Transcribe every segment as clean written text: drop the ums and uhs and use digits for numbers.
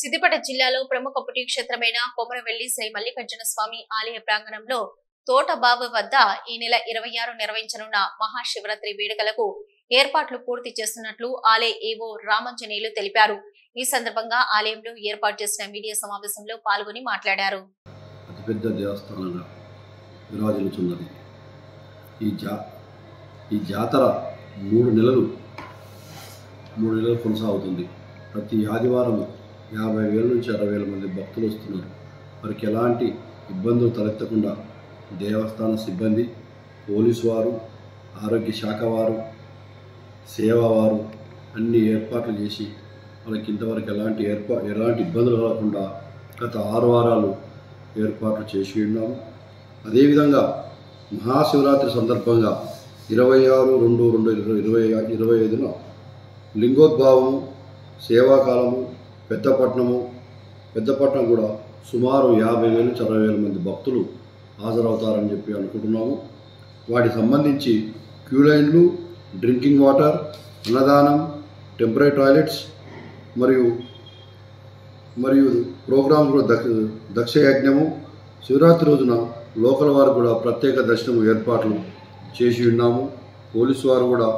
సిద్దిపేట జిల్లాలో ప్రముఖ పుణ్యక్షేత్రమైన కొమరవెల్లి శ్రీ మల్లికార్జున స్వామి ఆలయ ప్రాంగణంలో తోటబావి వద్ద ఈ నెల 26 నిర్వహించనున్న మహాశివరాత్రి వేడుకలకు ఏర్పాట్లు పూర్తి చేస్తున్నట్లు ఆలయ ఈవో రామాంజనేయులు తెలిపారు. ఈ సందర్భంగా ఆలయంలో ఏర్పాటు చేసిన మీడియా సమావేశంలో పాల్గొని మాట్లాడారు. అతిపెద్ద దేవస్థానంగా విరాజిల్లుతున్నది. ఈ జాతర 3 నెలలు కొనసాగుతుంది. ప్రతి ఆదివారం 50,000 నుంచి 60,000 మంది భక్తులు వస్తున్నారు. వారికి ఎలాంటి ఇబ్బందులు తలెత్తకుండా దేవస్థాన సిబ్బంది, పోలీసు వారు, ఆరోగ్య శాఖ వారు, సేవా వారు అన్ని ఏర్పాట్లు చేసి వాళ్ళకి ఇంతవరకు ఎలాంటి ఇబ్బందులు కలగకుండా గత 6 వారాలు ఏర్పాట్లు చేసి ఉన్నాము. అదేవిధంగా మహాశివరాత్రి సందర్భంగా 26/2/2025న లింగోద్భావము, సేవాకాలము, పెద్దపట్నం కూడా సుమారు 50,000 నుంచి 60,000 మంది భక్తులు హాజరవుతారని చెప్పి అనుకుంటున్నాము. వాటికి సంబంధించి క్యూ లైన్లు, డ్రింకింగ్ వాటర్, అన్నదానం, టెంపరీ టాయిలెట్స్ మరియు ప్రోగ్రాం కూడా దక్ష యజ్ఞము, శివరాత్రి రోజున లోకల్ వారు కూడా ప్రత్యేక దర్శనం ఏర్పాట్లు చేసి ఉన్నాము. పోలీసు వారు కూడా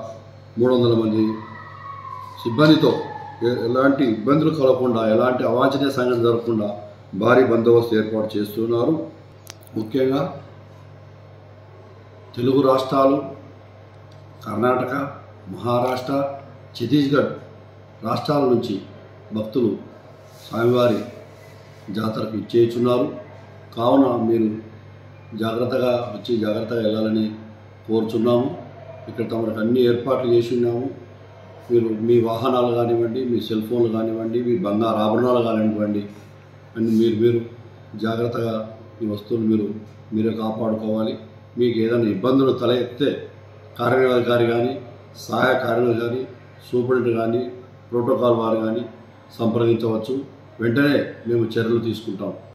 300 మంది సిబ్బందితో ఎలాంటి ఇబ్బందులు కలగకుండా, ఎలాంటి అవాంఛనీయ సంఘటన జరగకుండా భారీ బందోబస్తు ఏర్పాటు చేస్తున్నారు. ముఖ్యంగా తెలుగు రాష్ట్రాలు, కర్ణాటక, మహారాష్ట్ర, ఛత్తీస్గఢ్ రాష్ట్రాల నుంచి భక్తులు స్వామివారి జాతరకు ఇచ్చేస్తున్నారు. కావున మీరు జాగ్రత్తగా వెళ్ళాలని కోరుచున్నాము. ఇక్కడ తమకు అన్ని ఏర్పాట్లు చేసి ఉన్నాము. మీరు మీ వాహనాలు కానివ్వండి, మీ సెల్ ఫోన్లు కానివ్వండి, మీ బంగారు ఆభరణాలు కానివ్వండి, అన్ని మీరు జాగ్రత్తగా మీ వస్తువులు మీరే కాపాడుకోవాలి. మీకు ఏదైనా ఇబ్బందులు తలెత్తే కార్యాధికారి కానీ, సహాయ కార్యాధికారి కానీ, సూపరింటెండెంట్ కానీ, ప్రోటోకాల్ వారు కానీ సంప్రదించవచ్చు. వెంటనే మేము చర్యలు తీసుకుంటాం.